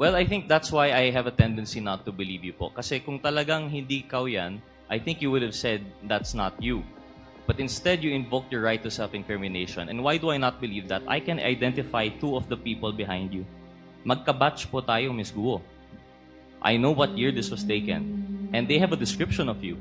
Well, I think that's why I have a tendency not to believe you po. Kasi kung talagang hindi ikaw yan, I think you would have said that's not you. But instead, you invoked your right to self-incrimination. And why do I not believe that? I can identify two of the people behind you. Magka-batch po tayo, Miss Guo. I know what year this was taken. And they have a description of you.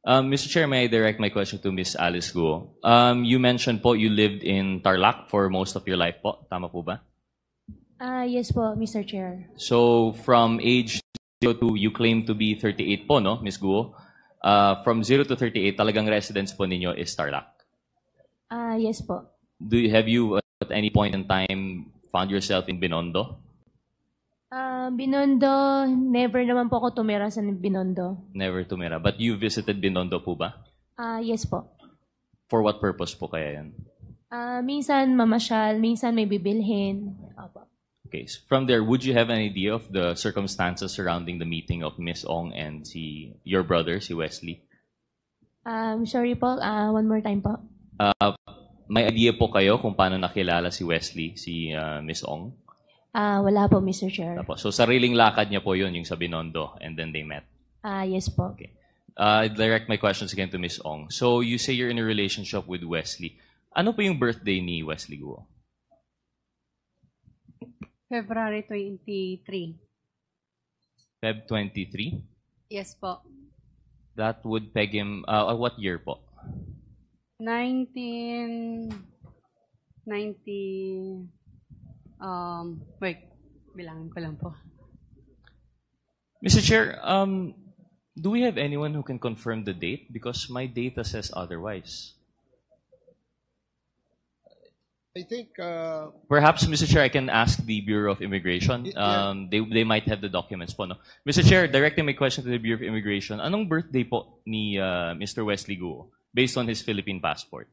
Mr. Chair, may I direct my question to Ms. Alice Guo? You mentioned po you lived in Tarlac for most of your life po. Tama po ba? Yes po, Mr. Chair. So, from age 0 to, you claim to be 38 po, no, Ms. Guo? From 0 to 38, talagang residence po ninyo is Tarlac? Yes po. Have you, at any point in time, found yourself in Binondo? Binondo, never naman po ako tumira sa Binondo. Never tumira. But you visited Binondo po ba? Yes po. For what purpose po kaya yan? Minsan mamasyal, minsan may bibilhin. Opo. Okay. So from there, would you have an idea of the circumstances surrounding the meeting of Miss Ong and your brother, si Wesley? Sorry po, one more time po. May idea po kayo kung paano nakilala si Wesley, si Miss Ong? Wala po, Mr. Chair. So, sariling lakad niya po yun, yung sa Binondo, and then they met? Yes po. Okay. I direct my questions again to Miss Ong. So, you say you're in a relationship with Wesley. Ano po yung birthday ni Wesley Guo? February 23. Feb 23? Yes po. That would peg him, what year po? 1990... wait, bilangin ko lang po. Mr. Chair, do we have anyone who can confirm the date? Because my data says otherwise. I think... Perhaps, Mr. Chair, I can ask the Bureau of Immigration. They might have the documents po, no? Mr. Chair, directing my question to the Bureau of Immigration, anong birthday po ni Mr. Wesley Guo based on his Philippine passport?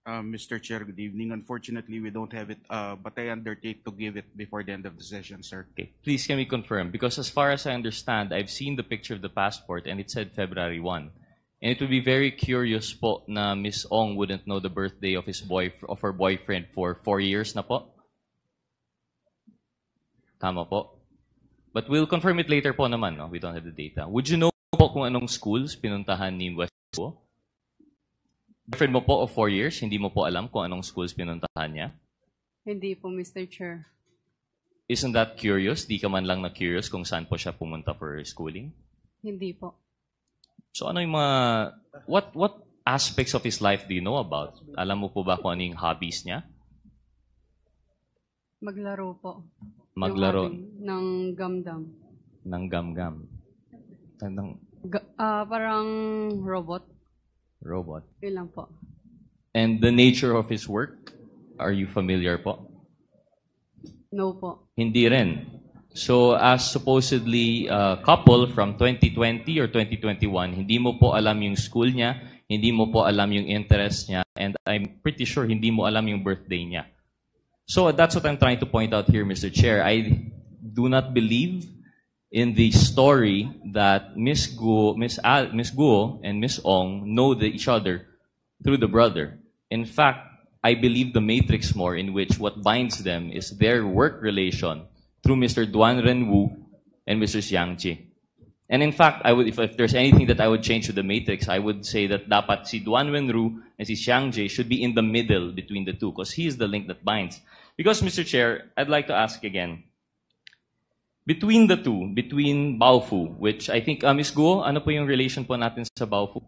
Mr. Chair, good evening. Unfortunately, we don't have it, but I undertake to give it before the end of the session, sir. Okay. Please, can we confirm? Because as far as I understand, I've seen the picture of the passport and it said February 1. And it would be very curious po na Miss Ong wouldn't know the birthday of her boyfriend for 4 years na po. Tama po. But we'll confirm it later po naman, no? We don't have the data. Would you know po kung anong schools pinuntahan ni Wesley Guo? Boyfriend mo po of 4 years, hindi mo po alam kung anong schools pinuntahan niya? Hindi po, Mr. Chair. Isn't that curious? Di ka man lang na-curious kung saan po siya pumunta for schooling? Hindi po. So ano yung mga... What aspects of his life do you know about? Alam mo po ba kung ano yung hobbies niya? Maglaro po. Maglaro? Ng gamdam. Ng gamgam? Parang robot. Robot. Yun lang po. And the nature of his work, are you familiar po? No po. Hindi rin. So as supposedly a couple from 2020 or 2021, hindi mo po alam yung school niya, hindi mo po alam yung interest niya, and I'm pretty sure hindi mo alam yung birthday niya. So that's what I'm trying to point out here, Mr. Chair. I do not believe in the story that Miss Guo and Miss Ong know each other through the brother. In fact, I believe the matrix more in which what binds them is their work relation through Mr. Duan Renwu and Mr. Xiang Ji. And in fact, I would, if there's anything that I would change to the matrix, I would say that dapat si Duan Renwu and si Xiang Ji should be in the middle between the two because he is the link that binds. Because, Mr. Chair, I'd like to ask again, between the two, between Baofu, which I think, Ms. Guo, ano po yung relation po natin sa Baofu?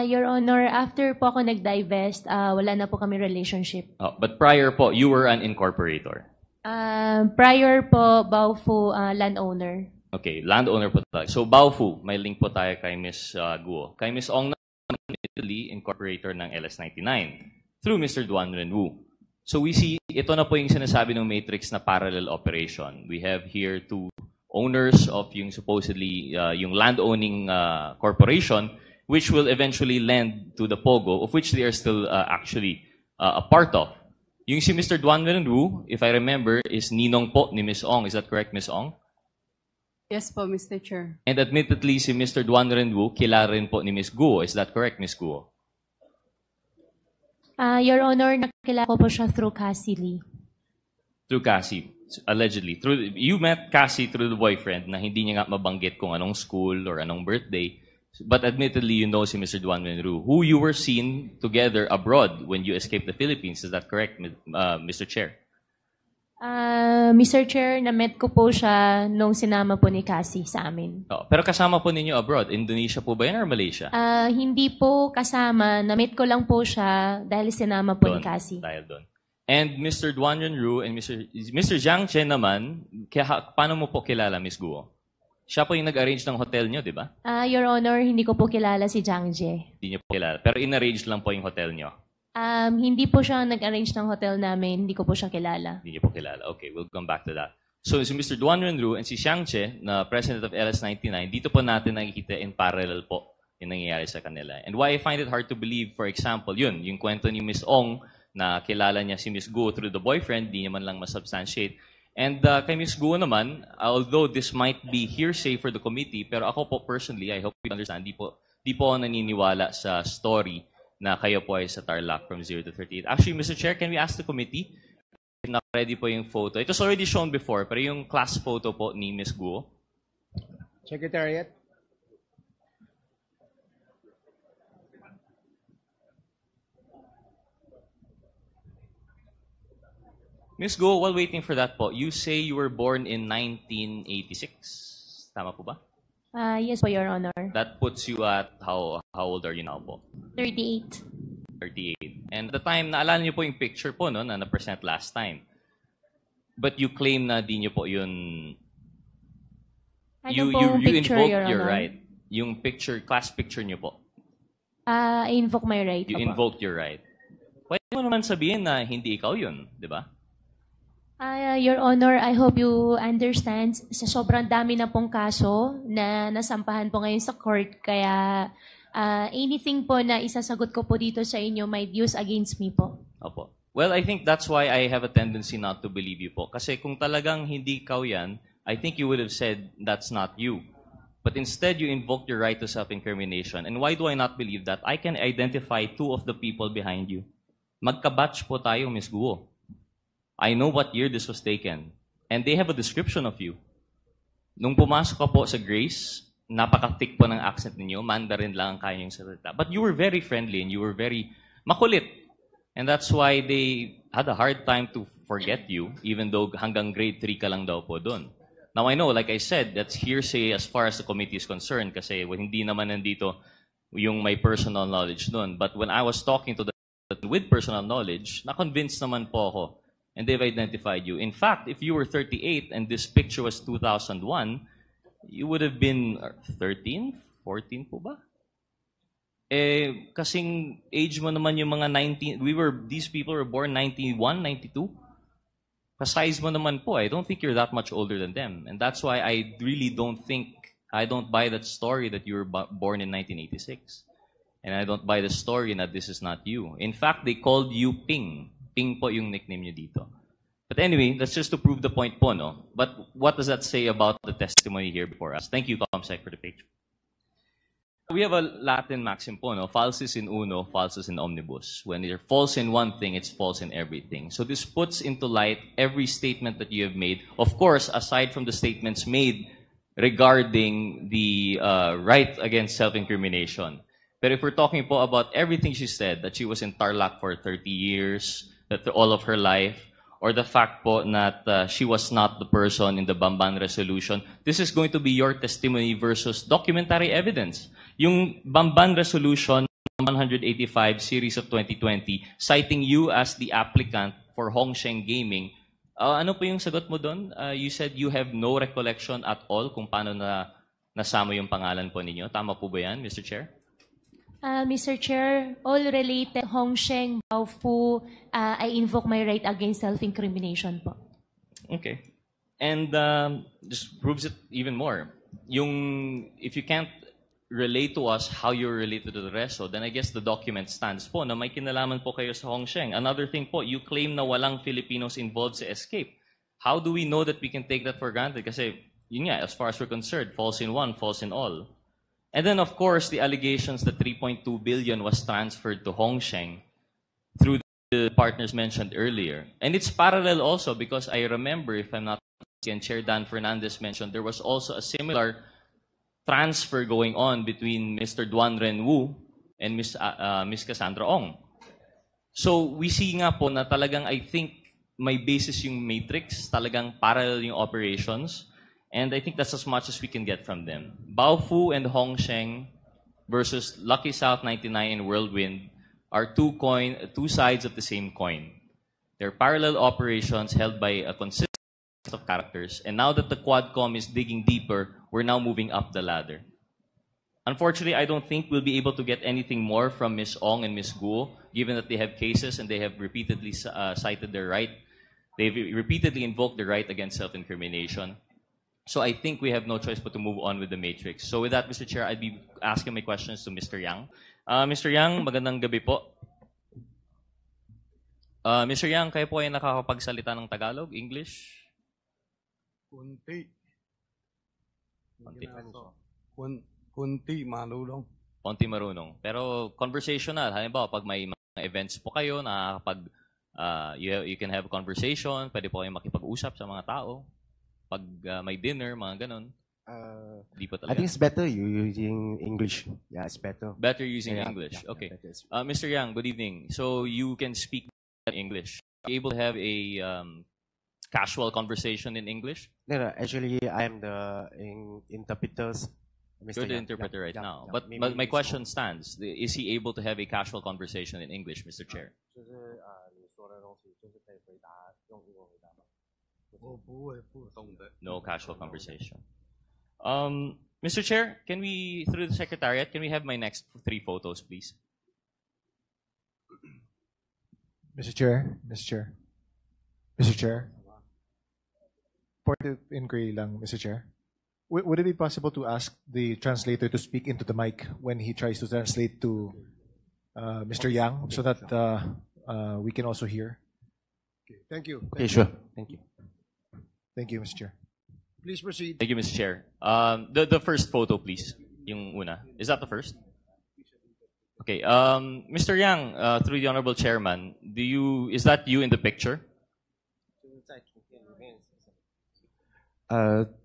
Your Honor, after po ako nag-divest, wala na po kami relationship. Oh, but prior po, you were an incorporator. Prior po, Baofu, landowner. Okay, landowner po tayo. So Baofu, may link po tayo kay Ms. Guo. Kay Ms. Ong naman, Italy, incorporator ng LS99 through Mr. Duan Renwu. So we see, ito na po yung sinasabi ng matrix na parallel operation. We have here two owners of yung supposedly yung land-owning corporation, which will eventually lend to the POGO, of which they are still actually a part of. Yung si Mr. Duan Wenru, if I remember, is ninong po ni Ms. Ong. Is that correct, Ms. Ong? Yes po, Mr. Chair. And admittedly, si Mr. Duan Wenru, kilala rin po ni Ms. Guo. Is that correct, Ms. Guo? Your Honor, nakilala ko po siya through Cassie Lee. Through Cassie, allegedly. You met Cassie through the boyfriend na hindi niya nga mabanggit kung anong school or anong birthday. But admittedly, you know si Mr. Duan Wenru, who you were seen together abroad when you escaped the Philippines. Is that correct, Mr. Chair? Mr. Chair, na-met ko po siya nung sinama po ni Cassie sa amin. Oh, pero kasama po ninyo abroad. Indonesia po ba yan or Malaysia? Hindi po kasama. Na-met ko lang po siya dahil sinama po ni Cassie. Dahil doon. And Mr. Duan Wenru and Mr. Jiang Chen naman, paano mo po kilala, Ms. Guo? Siya po yung nag-arrange ng hotel nyo, di ba? Your Honor, hindi ko po kilala si Jiang Jie. Hindi nyo po kilala. Pero in-arrange lang po yung hotel nyo. Hindi po siya nag-arrange ng hotel namin. Hindi ko po siya kilala. Hindi nyo po kilala. Okay, we'll come back to that. So, si Mr. Duan Wenru and si Xiang Che, na president of LS99, dito po natin nakikita in parallel po yung nangyayari sa kanila. And why I find it hard to believe, for example, yung kwento ni Ms. Ong, na kilala niya si Ms. Guo through the boyfriend, di naman lang masubstantiate. And kay Ms. Guo naman, although this might be hearsay for the committee, pero ako po personally, I hope you understand, di po ako naniniwala sa story na kayo po ay sa Tarlac from 0 to 38. Actually, Mr. Chair, can we ask the committee if na-ready po yung photo? It was already shown before, pero yung class photo po ni Ms. Guo. Secretariat. Ms. Guo, while waiting for that po, you say you were born in 1986. Tama po ba? Yes po, Your Honor. That puts you at, how old are you now po? 38. 38. And at the time, naalala niyo po yung picture po, no, na na-present last time. But you claim na di niyo po yun... Ano pong picture, Your your Honor? right. Yung picture, class picture niyo po. I invoke my right. You Opo. invoked your right. Pwede mo naman sabihin na hindi ikaw yun, di ba? Your Honor, I hope you understand, sa sobrang dami na pong kaso na nasampahan po ngayon sa court, kaya anything po na isasagot ko po dito sa inyo might use against me po. Opo. Well, I think that's why I have a tendency not to believe you po. Kasi kung talagang hindi ikaw yan, I think you would have said that's not you. But instead, you invoked your right to self-incrimination. And why do I not believe that? I can identify two of the people behind you. Magkabatch po tayo, Ms. Guo. I know what year this was taken. And they have a description of you. Nung pumasok ka po sa Grace, napaka-thick po ng accent ninyo, Mandarin lang ang kaya niyong salita. But you were very friendly and you were very makulit. And that's why they had a hard time to forget you, even though hanggang grade 3 ka lang daw po doon. Now I know, like I said, that's hearsay as far as the committee is concerned kasi hindi naman nandito yung may personal knowledge doon. But when I was talking to them with personal knowledge, na-convinced naman po ako. And they've identified you. In fact, if you were 38 and this picture was 2001, you would have been 13, 14 po ba? Kasing age mo naman yung mga 19, these people were born 91, 92. Ka-size mo naman po, I don't think you're that much older than them. And that's why I really don't buy that story that you were born in 1986. And I don't buy the story that this is not you. In fact, they called you Ping. Ping po yung nickname niyo dito. But anyway, that's just to prove the point po, no? But what does that say about the testimony here before us? Thank you, Comsec, for the picture. We have a Latin maxim po, no? Falsis in uno, falsus in omnibus. When you're false in one thing, it's false in everything. So this puts into light every statement that you have made. Of course, aside from the statements made regarding the right against self-incrimination. But if we're talking po about everything she said, that she was in Tarlac for 30 years, that all of her life, or the fact po that she was not the person in the Bamban resolution, this is going to be your testimony versus documentary evidence. Yung Bamban resolution 185 series of 2020, citing you as the applicant for Hongsheng Gaming, ano po yung sagot mo doon? You said you have no recollection at all kung paano nasama yung pangalan po ninyo. Tama po ba yan, Mr. Chair? Mr. Chair, all related Hongsheng, Baofu, I invoke my right against self-incrimination po. Okay. And just proves it even more. If you can't relate to us how you're related to the resto, then I guess the document stands po na may kinalaman po kayo sa Hongsheng. Another thing po, you claim na walang Filipinos involved sa escape. How do we know that we can take that for granted? Kasi, yun nga, as far as we're concerned, false in one, false in all. And then, of course, the allegations that 3.2 billion was transferred to Hongsheng through the partners mentioned earlier. And it's parallel also because I remember, if I'm not mistaken, Chair Dan Fernandez mentioned there was also a similar transfer going on between Mr. Duan Renwu and Ms. Cassandra Ong. So we see nga po na talagang I think may basis yung matrix, talagang parallel yung operations, and I think that's as much as we can get from them. Baofu and Hongsheng versus Lucky South 99 and Whirlwind are two sides of the same coin. They're parallel operations held by a consistent set of characters, and now that the Quadcom is digging deeper, we're now moving up the ladder. Unfortunately, I don't think we'll be able to get anything more from Ms. Ong and Ms. Guo, given that they have cases and they have repeatedly cited their right. They've repeatedly invoked the right against self-incrimination. So I think we have no choice but to move on with the matrix. So with that, Mr. Chair, I'd be asking my questions to Mr. Yang. Mr. Yang, magandang gabi po. Mr. Yang, kayo po ay nakakapagsalita ng Tagalog, English? Kunti. Konti. Kunti, marunong. Konti marunong. Pero conversational, halimbawa pag may mga events po kayo, nakakapag, you can have a conversation, pwede po kayong makipag-usap sa mga tao. Pag may dinner, mga ganon. Di pa talaga. I think it's better you using English. Yeah, it's better. Better using Yeah, English. yeah, Okay. better. Mr. Yang, good evening. So you can speak English. Are you able to have a casual conversation in English? No, actually, I am the interpreters. Mr. You're the Yang. interpreter Yeah, right yeah, now. yeah. But Maybe my it's question stands. Is he able to have a casual conversation in English, Mr. Chair? 就是你说的东西，就是可以回答用英文回答吗？我不会不懂的。 No casual conversation. Mr. Chair, can we, through the Secretariat, can we have my next 3 photos, please? Mr. Chair, Mr. Chair. Point of inquiry lang, Mr. Chair. Would it be possible to ask the translator to speak into the mic when he tries to translate to Mr. Yang so that we can also hear? Okay, thank you. Okay, sure. Thank you. Thank you, Mr. Chair. Please proceed. Thank you, Mr. Chair. The first photo, please. Yung una. Is that the first? Okay. Mr. Yang, through the Honorable Chairman, is that you in the picture?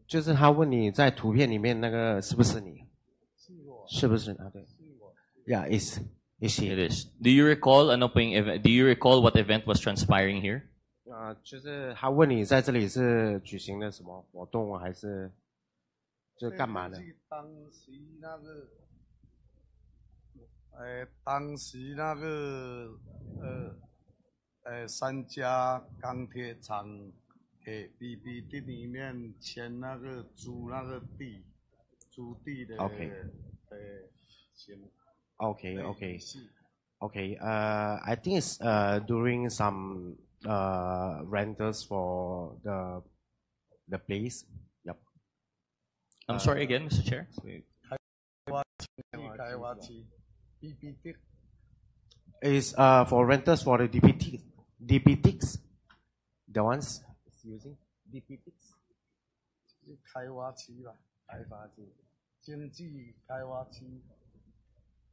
就是他问你在图片里面那个是不是你？是不是啊？对。Yeah, is he? It is. Do you recall Do you recall what event was transpiring here? 就是他问你在这里是举行了什么活动，还是就干嘛呢？当时那个三家钢铁厂给 BBD 里面签那个租那个地，租地的 OK 签。Okay. I think it's during some rentals for the place. Yep. I'm sorry again, Mr. Chair. BBD Is for rentals for the DPTs. The ones using DPTs. 开发区吧，开发区，经济开发区。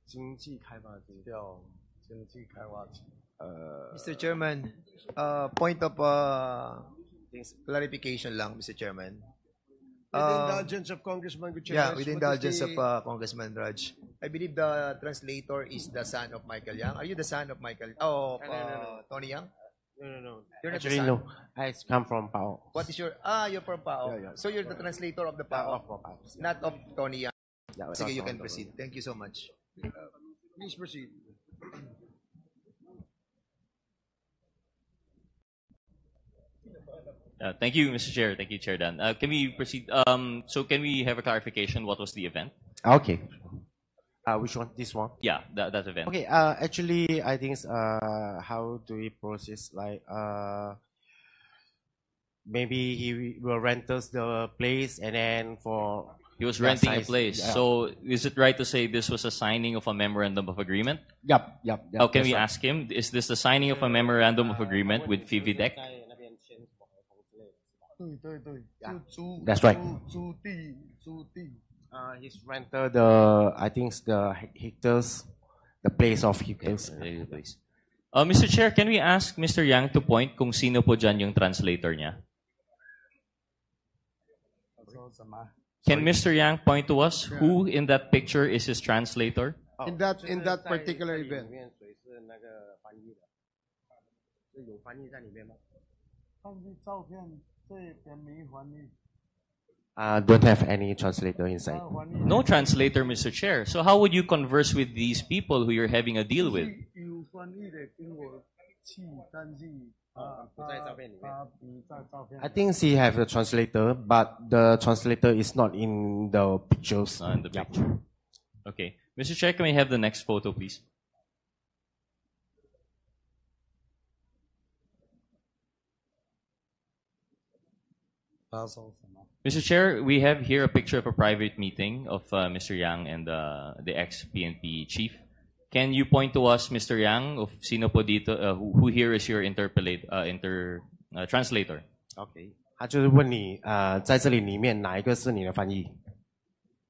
经济开发区。 Mr. Chairman, point of clarification lang, Mr. Chairman. With the indulgence of Congressman Gutierrez. Yeah, with the indulgence of Congressman Raj. I believe the translator is the son of Michael Yang. Are you the son of Michael? Oh, No. Tony Yang? No. You're not Actually, the son. no. I come from Pao. What is your? You're from Pao. Yeah. So you're the translator of the Pao, not of Tony Yang. Yeah, Sige, you not can from proceed. Thank you so much. Please proceed. Thank you, Mr. Chair. Thank you, Chair Dan. Can we proceed? So can we have a clarification? What was the event? Okay. Which one? This one? Yeah, that event. Okay. Actually, I think how do we process? Like, maybe he will rent us the place, and then for He was Yeah, renting a size, place. yeah. So is it right to say this was a signing of a memorandum of agreement? Yep. How can that's we right. ask him? Is this the signing of a memorandum of agreement with Fividec? 对对对，就租 That's right. 租地。 He's rented the, I think it's the hectares, the place of hectares. Please. Mr. Chair, can we ask Mr. Yang to point kung sino po dyan yung translator niya? 说什么？ Can Mr. Yang point to us who in that picture is his translator? In that particular event. 翻译照片这边没翻译， Don't have any translator inside. 翻译 No translator, Mr. Chair. So how would you converse with these people who you're having a deal with? 有翻译的跟我去，但是不在照片里面。他不在照片。 I think he have a translator, but the translator is not in the pictures. In the picture. Okay. Mr. Chair, can we have the next photo, please? Mr. Chair, we have here a picture of a private meeting of Mr. Yang and the ex-PNP chief. Can you point to us, Mr. Yang, of sino po dito, who here is your translator? OK，他就是问你，在这里面哪一个是你的翻译？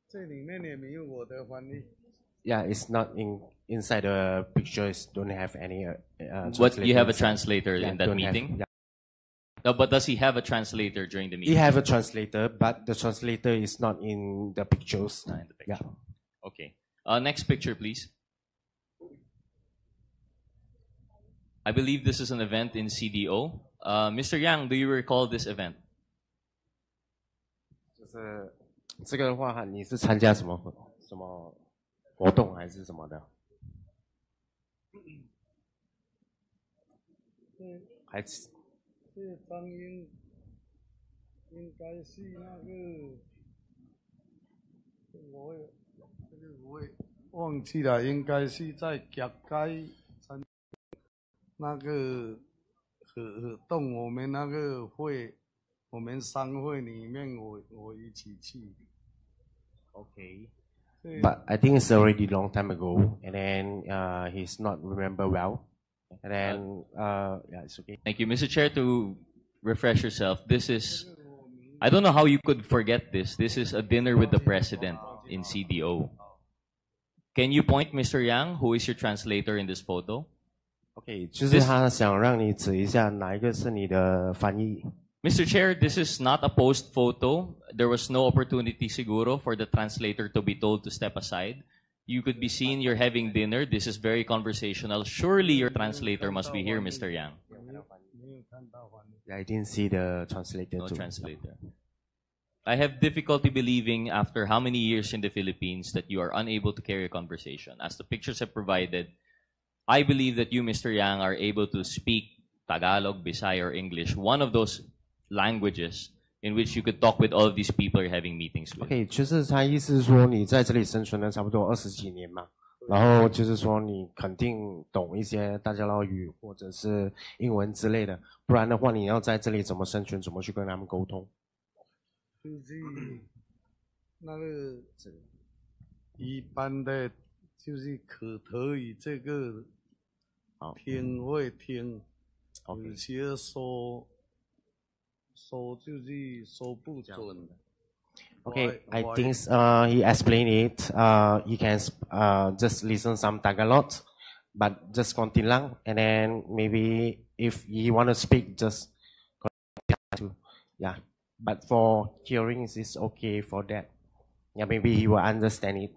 这里面也没有我的翻译。 Yeah, it's not inside the pictures. Don't have any. But you have a translator translator in that don't have- meeting? yeah. No, but does he have a translator during the meeting? He have a translator, but the translator is not in the pictures. Not in the Yeah. picture. Okay. Next picture, please. I believe this is an event in CDO. Mr. Yang, do you recall this event? 就是这个的话，你是参加什么活动还是什么的？还是这张应该是那个，我也忘记了，应该是在甲街参那个活动，我们那个会，我们商会里面我一起去。 Okay. But I think it's already long time ago, and then he's not remember well, and then yeah, it's okay. Thank you. Mr. Chair, to refresh yourself, this is, I don't know how you could forget this. This is a dinner with the president in CDO. Can you point, Mr. Yang, who is your translator in this photo? Okay，就是他想让你指一下哪一个是你的翻译。 Mr. Chair, this is not a post photo. There was no opportunity siguro for the translator to be told to step aside. You could be seen you're having dinner. This is very conversational. Surely your translator must be here, Mr. Yang. Yeah, I didn't see the translator No too. translator. I have difficulty believing after how many years in the Philippines that you are unable to carry a conversation. As the pictures have provided, I believe that you, Mr. Yang, are able to speak Tagalog, Bisaya, or English, one of those languages in which you could talk with all of these people you're having meetings with. OK，就是他意思是说你在这里生存了差不多20几年嘛，然后就是说你肯定懂一些大家乐语或者是英文之类的，不然的话你要在这里怎么生存，怎么去跟他们沟通？就是那个一般的，就是口头语这个听会听，有些说就是说不准。 Okay, I think he explained it. He can just listen some Tagalog, but just kontilang, and then maybe if he want to speak, just to yeah. But for hearing, it's okay for that. Yeah, maybe he will understand it.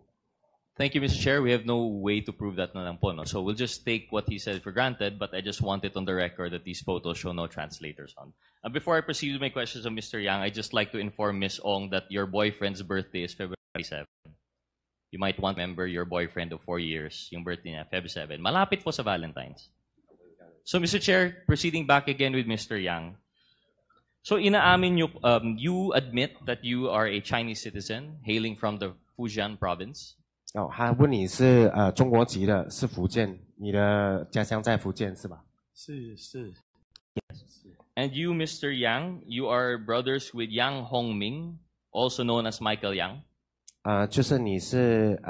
Thank you, Mr. Chair. We have no way to prove that na lang po, no? So we'll just take what he said for granted, but I just want it on the record that these photos show no translators on. Before I proceed with my questions of Mr. Yang, I'd just like to inform Ms. Ong that your boyfriend's birthday is February 7. You might want to remember your boyfriend of 4 years, yung birthday niya, Feb 7. Malapit po sa Valentine's. So, Mr. Chair, proceeding back again with Mr. Yang. So, inaamin nyo, you admit that you are a Chinese citizen hailing from the Fujian province. 哦，他问你是中国籍的，是福建，你的家乡在福建是吧？是。 And you, Mr. Yang, you are brothers with Yang Hongming, also known as Michael Yang. 就是你是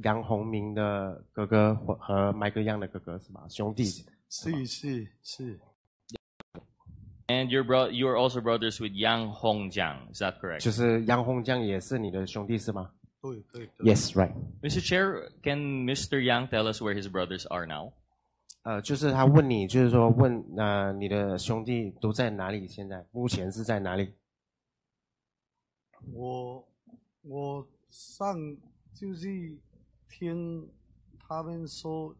杨洪明的哥哥和麦克样的哥哥是吧？兄弟。是。And you are also brothers with Yang Hongjiang, is that correct? 就是杨洪江也是你的兄弟是吗？对。Yes, right. Mr. Chair, can Mr. Yang tell us where his brothers are now? 就是他问你，就是说问你的兄弟都在哪里？现在目前是在哪里？我上就是听他们说，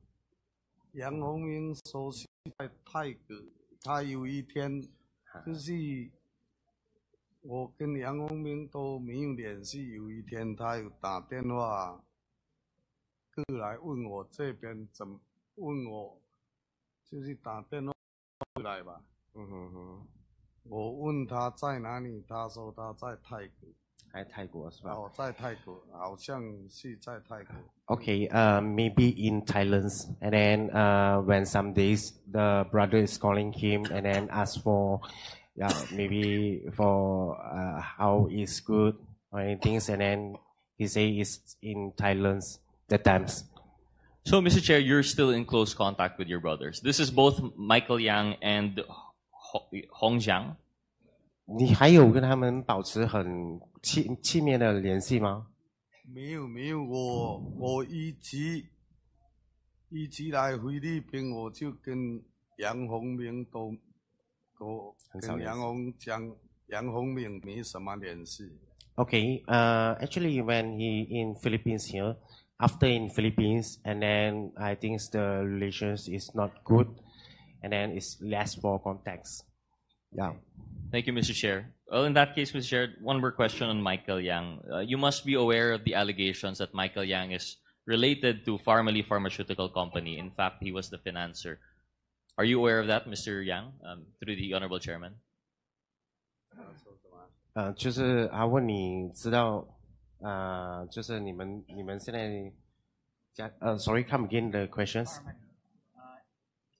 杨洪明说是在泰国，他有一天就是我跟杨洪明都没有联系，有一天他有打电话过来问我这边问我。就是打电话过来吧，我问他在哪里，他说他在泰国，在泰国是吧？哦，在泰国，好像是在泰国。Okay, maybe in Thailand, and then when some days the brother is calling him and then ask for, maybe for how is good or anything, and then he say it's in Thailand the times. So, Mr. Chair, you're still in close contact with your brothers. This is both Michael Yang and Hong Jiang. 你还有跟他们保持很亲密的联系吗？没有，我一直来菲律宾，我就跟杨洪明都跟杨洪明没什么联系。Okay, actually when he in Philippines here. After in Philippines, and then I think the relations is not good, and then it's less for contacts. Yeah. Thank you, Mr. Chair. Well, in that case, Mr. Chair, one more question on Michael Yang. You must be aware of the allegations that Michael Yang is related to Pharmaly Pharmaceutical Company. In fact, he was the financer. Are you aware of that, Mr. Yang, through the Honorable Chairman? 就是他问你知道。就是你们现在sorry, come again the questions. Is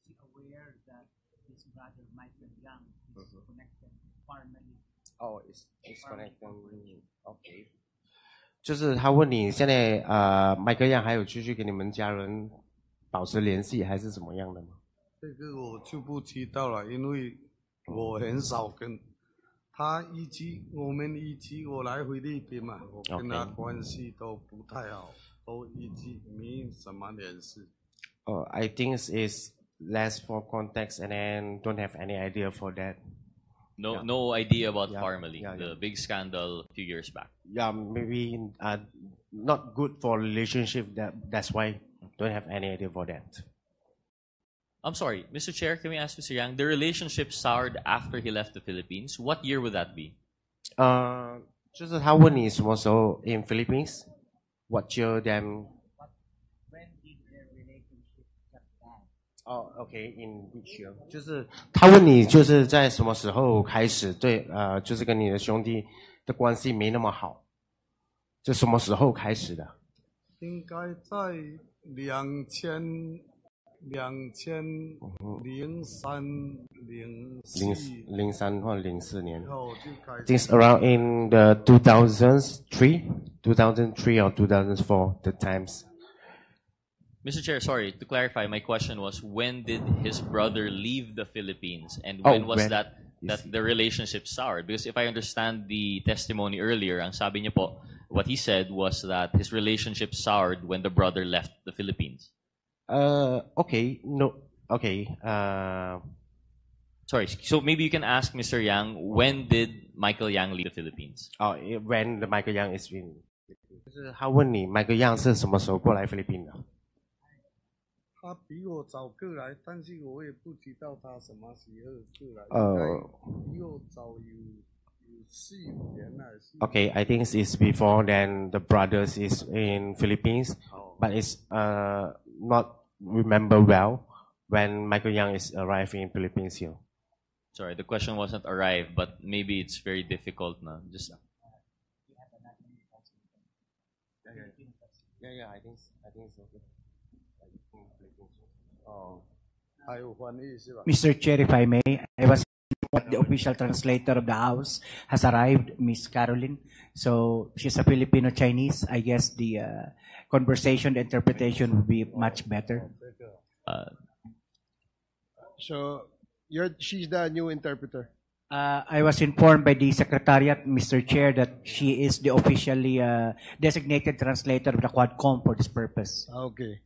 he aware that his brother Michael Yang is connected formally? Oh, it's connected. Okay. 就是他问你现在麦克样还有继续跟你们家人保持联系，还是怎么样的吗？这个我就不知道了，因为我很少跟。他我们我来菲律宾嘛，我跟他关系都不太好，都没什么联系。I think it's less for context and then don't have any idea for that. No idea about Pharmaly, the big scandal a few years back. Yeah, maybe not good for relationship. That's why don't have any idea for that. I'm sorry, Mr. Chair, can we ask Mr. Yang, the relationship soured after he left the Philippines. What year would that be? 就是他问你什么时候 in Philippines? What year then? When did their relationship shut down? Oh, okay, in which year? 就是他问你就是在什么时候开始对就是跟你的兄弟的关系没那么好，就什么时候开始的？应该在2003、03或04年。This around in the 2003 or 2004 the times. Mr. Chair, sorry, to clarify, my question was when did his brother leave the Philippines and when was that the relationship soured? Because if I understand the testimony earlier, ang sabi niya po, what he said was that his relationship soured when the brother left the Philippines. Okay, no, okay. Sorry, so maybe you can ask Mr. Yang, when did Michael Yang leave the Philippines? Oh, when the Michael Yang is in. 就是他问你 Michael Yang 是什么时候过来菲律宾的？他比我早过来，但是我也不知道他什么时候过来。比我早有4-5年还是。Okay, I think it's before then the brothers is in Philippines, but it's not remember well when Michael Yang is arriving in Philippines here. Sorry, the question wasn't arrive, but maybe it's very difficult na. Just Yeah, I think so. Oh, 还有翻译是吧？ Mr. Chair, if I may, I was what the official translator of the House has arrived, Miss Caroline. So she's a Filipino-Chinese. I guess the conversation, the interpretation will be much better. So she's the new interpreter. I was informed by the Secretariat, Mr. Chair, that she is the officially designated translator of the Quadcom for this purpose. Okay.